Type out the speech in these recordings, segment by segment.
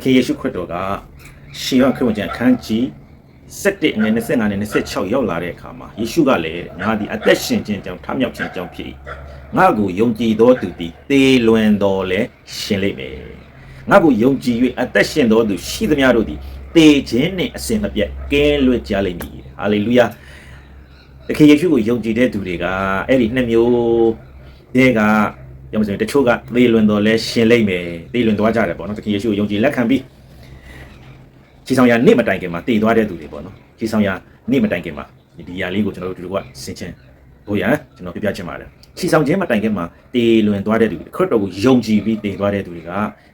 ခင်ယေရှုခရစ်တော်ကရှင်ယောဟန်ခရစ်ဝင်ကျမ်းအခန်းကြီး7ငွေ25နဲ့26ရောက်လာတဲ့အခါမှာယေရှုကလည်းငါသည်အသက်ရှင်ခြင်းကြောင့်ထမြောက်ခြင်းကြောင့်ဖြစ်၏ငါကိုယုံကြည်သောသူသည်သေလွန်တော်လဲရှင်လိမ့်မယ်ငါကိုယုံကြည်၍အသက်ရှင်သောသူရှိသမျှတို့သည်သေခြင်းနှင့်အစဉ်မပြတ်ကင်းလွတ်ကြလိမ့်မည်ဟာလေလုယာသခင်ယေရှုကိုယုံကြည်တဲ့သူတွေကအဲ့ဒီနှစ်မျိုးတည်းကပြောမစင်တချို့ကသေလွန်တော်လဲရှင်လိမ့်မယ်သေလွန်သွားကြတယ်ပေါ့နော်သခင်ယေရှုကိုယုံကြည်လက်ခံပြီးခြေဆောင်ရနေ့မတိုင်ခင်မှာတည်သွားတဲ့သူတွေပေါ့နော်ခြေဆောင်ရနေ့မတိုင်ခင်မှာဒီຢာလေးကိုကျွန်တော်တို့ဒီလိုကဆင်ခြင်တို့ရကျွန်တော်ပြပြချင်ပါတယ်ခြေဆောင်ခြင်းမတိုင်ခင်မှာတည်လွန်သွားတဲ့သူတွေခရစ်တော်ကိုယုံကြည်ပြီးတည်သွားတဲ့သူတွေ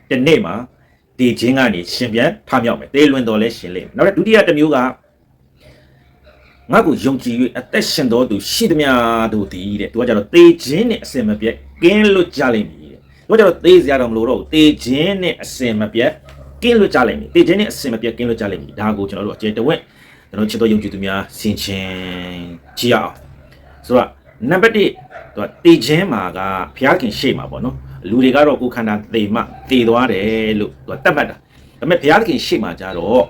ကတနေ့မှာတည်ခြင်းကနေရှင်ပြန်ထမြောက်မယ်တည်လွန်တော်လဲရှင်လိမ့်မယ်နောက်ဒုတိယတစ်မျိုးကငါ့ကိုယုံကြည်၍အသက်ရှင်တော်သူရှိသမျှတို့တည်တဲ့သူကကြတော့တည်ခြင်းနဲ့အစင်မပြတ်ကင်းလွတ်ကြလိမ့်မည်တဲ့သူကကြတော့သေစရာတော့မလိုတော့ဘူးတည်ခြင်းနဲ့အစင်မပြတ်ကင်းလွတ်ကြလိမ့်မည်တည်ခြင်းနဲ့အစင်မပြတ်ကင်းလွတ်ကြလိမ့်မည်ဒါကိုကျွန်တော်တို့အကျေတဝက်ကျွန်တော်ချစ်တော်ယုံကြည်သူများဆင်ခြင်ကြည့်အောင်ဆိုတော့နံပါတ်1သူကတည်ခြင်းမှာကဘုရားခင်ရှေ့မှာပေါ့နော်လူတွေကတော့ကိုယ်ခန္ဓာသေမှတည်သွားတယ်လို့သူကတတ်မှတ်တာဒါပေမဲ့ဘုရားခင်ရှေ့မှာကြတော့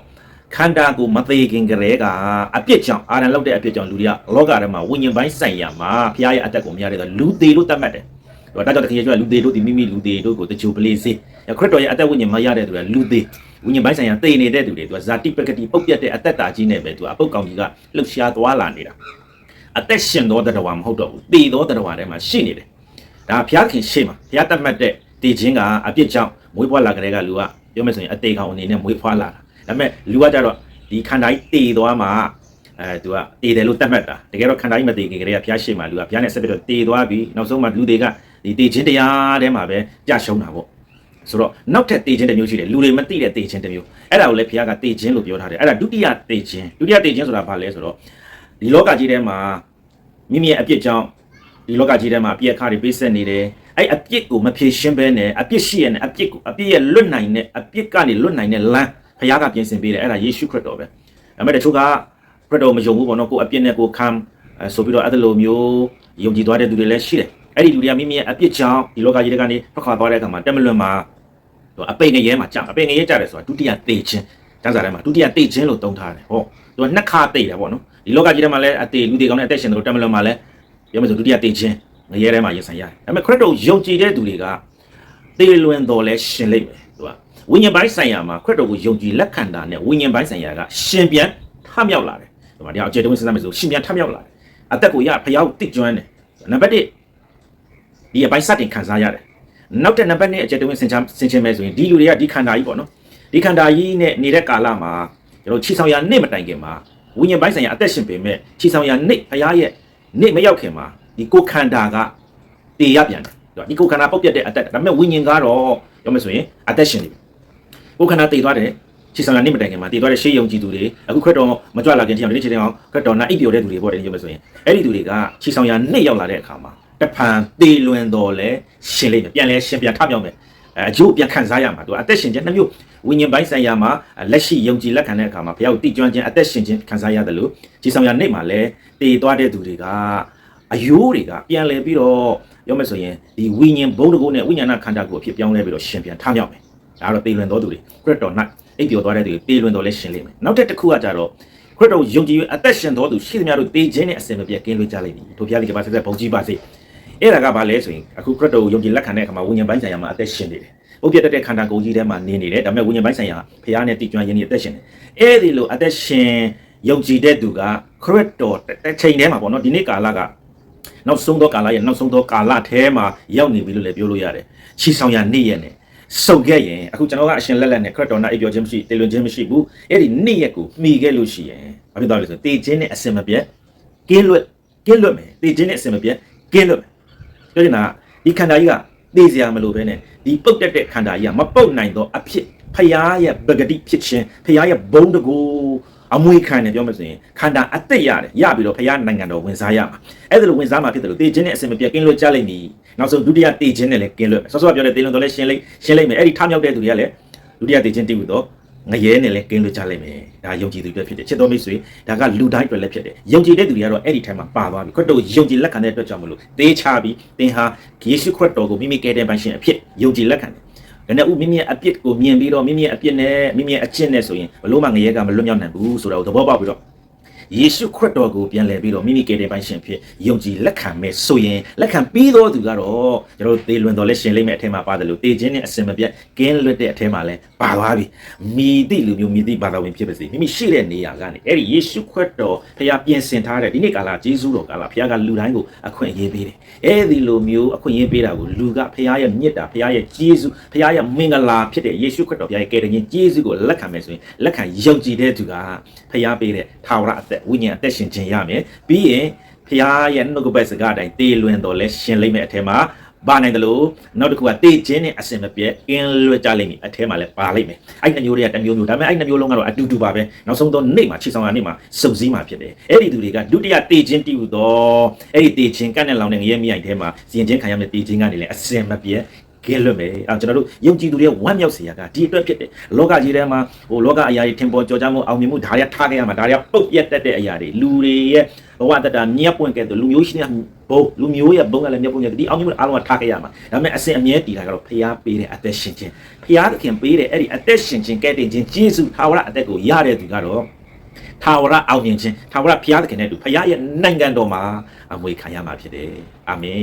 ခန္ဓာကိုမသေးခင်ကလေးကအပြစ်ကြောင့်အာရန်လောက်တဲ့အပြစ်ကြောင့်လူတွေကလောကထဲမှာဝိညာဉ်ပိုင်းဆိုင်ရာမှာဘုရားရဲ့အသက်ကိုမရတဲ့တော့လူသေးလို့တတ်မှတ်တယ်ဒါကြောင့်တခင်ရဲ့လူသေးတို့ဒီမိမိလူသေးတို့ကိုတချို့ပလေးစေခရစ်တော်ရဲ့အသက်ဝိညာဉ်မရတဲ့သူကလူသေးဝိညာဉ်ပိုင်းဆိုင်ရာတည်နေတဲ့သူတွေသူကဇာတိပကတိပုတ်ပြတ်တဲ့အသက်တာကြီးနဲ့ပဲသူကအပုတ်ကောင်ကြီးကလှုပ်ရှားသွားလာနေတာအသက်ရှင်သောတရားမဟုတ်တော့ဘူးတည်သောတရားထဲမှာရှိနေတယ်ဒါဘုရားခင်ရှေ့မှာဘုရားတတ်မှတ်တဲ့တည်ခြင်းကအပြစ်ကြောင့်မွေးဖွားလာကြတဲ့ကလူကပြောမယ်ဆိုရင်အသေးကောင်အနေနဲ့မွေးဖွားလာတာဒါပေမဲ့လူကကြတော့ဒီခန္ဓာကြီးတည်သွားမှာသူကတည်တယ်လို့တတ်မှတ်တာတကယ်တော့ခန္ဓာကြီးမတည်ခင်ကလေးကဘုရားရှေ့မှာလူကဘုရားနဲ့ဆက်ပြီးတော့တည်သွားပြီးနောက်ဆုံးမှလူတွေကဒီတည်ခြင်းတရားထဲမှာပဲကြာရှုံးတာပေါ့ဆိုတော့နောက်ထပ်တည်ခြင်းတစ်မျိုးရှိတယ်လူတွေမသိတဲ့တည်ခြင်းတစ်မျိုးအဲ့ဒါကိုလည်းဘုရားကတည်ခြင်းလို့ပြောထားတယ်အဲ့ဒါဒုတိယတည်ခြင်းဆိုတာဘာလဲဆိုတော့ဒီလောကကြီးထဲမှာမိမိရဲ့အပြစ်ကြောင့်ဒီလောကကြီးထဲမှာအပြစ်အခါတွေပေးဆက်နေတယ်အဲ့အပြစ်ကိုမဖြေရှင်းဘဲနဲ့အပြစ်ရှိရတဲ့အပြစ်ကိုအပြစ်ရဲ့လွတ်နိုင်တဲ့အပြစ်ကနေလွတ်နိုင်တဲ့လမ်းဘုရားကပြင်ဆင်ပေးတယ်အဲ့ဒါယေရှုခရစ်တော်ပဲဒါပေမဲ့တချို့ကခရစ်တော်မယုံဘူးပေါ့နော်ကိုအပြစ်နဲ့ကိုခံဆိုပြီးတော့အဲ့လိုမျိုးယုံကြည်သွားတဲ့သူတွေလည်းရှိတယ်အဲ့ဒီလူတွေကမိမိရဲ့အပြစ်ကြောင့်ဒီလောကကြီးတွေကနေဖခွာသွားတဲ့အခါမှာတက်မလွန်မှာအပိန်ငရဲမှာကြာအပိန်ငရဲကြတယ်ဆိုတာဒုတိယသေခြင်းတန်းစားထဲမှာဒုတိယသေခြင်းလို့သုံးထားတယ်ဟောသူကနှစ်ခါသေတယ်ပေါ့နော်ဒီလောကကြီးထဲမှာလည်းအသေးလူတွေကောင်းတဲ့အသက်ရှင်တယ်လို့တက်မလွန်မှာလည်းပြောမယ်ဆိုဒုတိယသေခြင်းငရဲထဲမှာရင်ဆိုင်ရတယ်ဒါပေမဲ့ခရစ်တော်ယုံကြည်တဲ့သူတွေကသေလွန်တော်လဲရှင်လိမ့်မယ်သူကဝိညာဉ်ပိုင်းဆိုင်ရာမှာခရစ်တော်ကိုယုံကြည်လက်ခံတာနဲ့ဝိညာဉ်ပိုင်းဆိုင်ရာကရှင်ပြန်ထမြောက်လာတယ်ဒီမှာတရားအကျေတုံးစဉ်းစားမယ်ဆိုရှင်ပြန်ထမြောက်လာတယ်အသက်ကိုရဖျောက်တိကျွမ်းတယ်နံပါတ်1ဒီအပိုင်းစတင်ခံစားရတယ်နောက်တဲ့နံပါတ်2အကျေတုံးဆင်ခြင်မယ်ဆိုရင်ဒီလူတွေကဒီခန္ဓာကြီးပေါ့နော်ဒီခန္ဓာကြီးနဲ့နေတဲ့ကာလမှာကျွန်တော်ခြေဆောင်ရနေ့မတိုင်ခင်မှာဝိညာဉ်ပိုင်းဆိုင်ရာအသက်ရှင်ပေမဲ့ခြေဆောင်ရနေ့ဘုရားရဲ့နေ့မရောက်ခင်မှာဒီကိုခန္ဓာကတည်ရပြန်တယ်ဒီကိုခန္ဓာပုတ်ပြတ်တဲ့အသက်ဒါပေမဲ့ဝိညာဉ်ကတော့ပြောမယ်ဆိုရင်အသက်ရှင်နေပြီကိုခန္ဓာတည်သွားတယ်ခြေဆောင်ရနေ့မတိုင်ခင်မှာတည်သွားတဲ့ရှေးယုံကြည်သူတွေအခုခရစ်တော်မကြွလာခင်တရားတွေခြေတင်အောင်ခရစ်တော်နာအိပ်ပျော်တဲ့သူတွေပေါ့တယ်ပြောမယ်ဆိုရင်အဲ့ဒီသူတွေကခြေဆောင်ရနေ့ရောက်လာတဲ့အခါမှာတဖန်တည်လွန်တော်လဲရှင်လိမ့်မယ်ပြန်လဲရှင်ပြန်ထမြောက်မယ်အကျိုးပြန်ခံစားရမှာသူအသက်ရှင်ခြင်းနှစ်မျိုးဝိညာဉ်ပိုင်းဆိုင်ရာမှာလက်ရှိယုံကြည်လက်ခံတဲ့အခါမှာဘုရားကိုတည်ကျွမ်းခြင်းအသက်ရှင်ခြင်းခံစားရတယ်လို့ခြေဆောင်ရနေ့မှာလဲတည်သွားတဲ့သူတွေကအယိုးတွေကပြန်လဲပြီးတော့ပြောမယ်ဆိုရင်ဒီဝိညာဉ်ဘုံတကုနဲ့ဝိညာဏခန္ဓာကိုအဖြစ်ပြောင်းလဲပြီးတော့ရှင်ပြန်ထမြောက်မယ်ဒါကတော့တည်လွန်တော်သူတွေခရစ်တော်၌အိပ်ပျော်သွားတဲ့သူတွေတည်လွန်တော်လဲရှင်လိမ့်မယ်နောက်တစ်ခုကကြတော့ခရစ်တော်ယုံကြည်၍အသက်ရှင်တော်သူရှိသမျှတို့တည်ခြင်းနဲ့အစဉ်မပြတ်ကင်းလွတ်ကြလိမ့်မည်တို့ဘုရားလေးကပါဆက်ဆက်ဘုံကြီးပါစေအဲ့ဒါကဘာလဲဆိုရင်အခုခရစ်တော်ကိုယုံကြည်လက်ခံတဲ့အခါမှာဝိညာဉ်ပိုင်းဆိုင်ရာမှာအသက်ရှင်နေတယ်ပုတ်ပြတ်တဲ့ခန္ဓာကိုယ်ကြီးထဲမှာနေတယ်ဒါပေမဲ့ဝိညာဉ်ပိုင်းဆိုင်ရာဘုရားနဲ့တည်ကျွမ်းရင်းနဲ့အသက်ရှင်တယ်အဲ့ဒီလိုအသက်ရှင်ယုံကြည်တဲ့သူကခရစ်တော်တစ်ချိန်တည်းမှာပေါ့နော်ဒီနေ့ကာလကနောက်ဆုံးသောကာလရဲ့နောက်ဆုံးသောကာလထဲမှာရောက်နေပြီလို့လည်းပြောလို့ရတယ်ခြေဆောင်ရနေ့ရက်နဲ့စုံခဲ့ရင်အခုကျွန်တော်ကအရှင်လက်လက်နဲ့ခရစ်တော်နဲ့အိပ်ပျော်ခြင်းမရှိတေလွန်ခြင်းမရှိဘူးအဲ့ဒီနေ့ရက်ကိုမှီခဲ့လို့ရှိရင်ဘာဖြစ်သွားလဲဆိုတေခြင်းနဲ့အစင်မပြတ်ကင်းလွတ်မယ်တေခြင်းနဲ့အစင်မပြတ်ကင်းလွတ်မယ်ပြောချင်တာဒီခန္ဓာကြီးကတေစရာမလိုဘဲနဲ့ဒီပုတ်တက်တဲ့ခန္ဓာကြီးကမပုတ်နိုင်တော့အဖြစ်ဖျားရဲ့ပဂတိဖြစ်ခြင်းဖျားရဲ့ဘုံတကူအမွေခံတယ်ပြောမယ်ဆိုရင်ခန္ဓာအသက်ရတယ်ရပြီးတော့ဖျားနိုင်ငံတော်ဝင်စားရမှာအဲ့ဒါလိုဝင်စားမှာဖြစ်တယ်လို့တေခြင်းနဲ့အစင်မပြတ်ကင်းလွတ်ကြလိမ့်မည်နောက်ဆုံးဒုတိယတေခြင်းနဲ့လည်းကင်းလွတ်မယ်ဆောစောပြောတဲ့တေလွန်တော်လည်းရှင်းလိမ့်မယ်အဲ့ဒီထမြောက်တဲ့သူတွေကလည်းဒုတိယတေခြင်းတည်ပြီးတော့ငရဲနဲ့လည်းကင်းလွတ်ကြလိမ့်မယ်ဒါယုံကြည်သူတွေဖြစ်တယ်ချစ်တော်မိတ်ဆွေဒါကလူတိုင်းအတွက်လည်းဖြစ်တယ်ယုံကြည်တဲ့သူတွေကတော့အဲ့ဒီထဲမှာပါသွားပြီခရစ်တော်ယုံကြည်လက်ခံတဲ့အတွက်ကြောင့်မလို့သေချာပြီးသင်ဟာယေရှုခရစ်တော်ကိုမိမိကယ်တင်ပိုင်ရှင်အဖြစ်ယုံကြည်လက်ခံတယ် ကနေ့ဦးမိမိရဲ့အပြစ်ကိုမြင်ပြီးတော့မိမိရဲ့အပြစ်နဲ့မိမိရဲ့အကျင့်နဲ့ဆိုရင်ဘလို့မှငရဲကမလွတ်မြောက်နိုင်ဘူးဆိုတာကိုသဘောပေါက်ပြီးတော့ယေရှုခရစ်တော်ကိုပြန်လည်ပြီးတော့မိမိကယ်တင်ပိုင်ရှင်ဖြစ်ယုံကြည်လက်ခံမဲ့ဆိုရင်လက်ခံပြီးတော့သူကတော့ကျွန်တော်သေလွန်တော်လဲရှင်လိမ့်မဲ့အထက်မှာပါတယ်လို့တေခြင်းနဲ့အစင်မပြတ်ကင်းလွတ်တဲ့အထက်မှာလဲပါသွားပြီမိသည့်လူမျိုးမိသည့်ဘာသာဝင်ဖြစ်ပါစေမိမိရှိတဲ့နေရာကနေအဲ့ဒီယေရှုခရစ်တော်ဖခင်ပြင်ဆင်ထားတဲ့ဒီနေ့ကာလဂျေဇုတော်ကာလဖခင်ကလူတိုင်းကိုအခွင့်အရေးပေးတယ်အဲ့ဒီလူမျိုးအခွင့်အရေးပေးတာကိုလူကဖခင်ရဲ့မြတ်တာဖခင်ရဲ့ဂျေဇုဖခင်ရဲ့မင်္ဂလာဖြစ်တဲ့ယေရှုခရစ်တော်ဖခင်ရဲ့ကယ်တင်ခြင်းဂျေဇုကိုလက်ခံမယ်ဆိုရင်လက်ခံယုံကြည်တဲ့သူကဖခင်ပေးတဲ့ထာဝရအသက်ဝိညာဉ်အသက်ရှင်ခြင်းရမယ်ပြီးရင်ဖခင်ရဲ့နှုတ်ကပတ်စကားအတိုင်းတေလွင်တော်လဲရှင်လိမ့်မယ်အထက်မှာပါနိုင်တယ်လို့နောက်တစ်ခုကတေခြင်းနဲ့အစင်မပြတ်ကင်းလွတ်ကြလိမ့်မယ်အထဲမှာလည်းပါလိမ့်မယ်အဲ့ဒီမျိုးတွေကတစ်မျိုးမျိုးဒါပေမဲ့အဲ့ဒီမျိုးလုံးကတော့အတူတူပါပဲနောက်ဆုံးတော့နေ့မှာခြေဆောင်ရနေ့မှာစုံစည်းမှာဖြစ်တယ်အဲ့ဒီသူတွေကဒုတိယတေခြင်းတည်ဟူတော့အဲ့ဒီတေခြင်းကန့်နဲ့လောင်တဲ့ငရဲမြိုင်ထဲမှာစီရင်ခြင်းခံရမယ့်တေခြင်းကနေလည်းအစင်မပြတ်ကဲလွတ်မယ်ကျွန်တော်တို့ယုံကြည်သူတွေဝမ်းမြောက်စေရကဒီအတွက်ဖြစ်တယ်လောကကြီးထဲမှာလောကအရာတွေထင်ပေါ်ကြော်ကြားမှုအောင်မြင်မှုဒါတွေထားခဲ့ရမှာဒါတွေပုတ်ပြတ်တတ်တဲ့အရာတွေလူတွေရဲ့ဘဝတတမြတ်ပွင့်ကဲသူလူမျိုးရှိတဲ့ဘုံလူမျိုးရဲ့ဘုံကလည်းမြတ်ပွင့်ကဲဒီအောင်မြင်မှုအားလုံးကထားခဲ့ရမှာဒါပေမဲ့အစင်အမြဲတည်တာကတော့ဖျားပေးတဲ့အသက်ရှင်ခြင်းဖျားသခင်ပေးတဲ့အဲ့ဒီအသက်ရှင်ခြင်းကဲတင်ခြင်းယေရှုထာဝရအသက်ကိုရတဲ့သူကတော့ထာဝရအောင်မြင်ခြင်းထာဝရဖျားသခင်နဲ့တူဖျားရဲ့နိုင်ငံတော်မှာအမွေခံရမှာဖြစ်တယ်အာမင်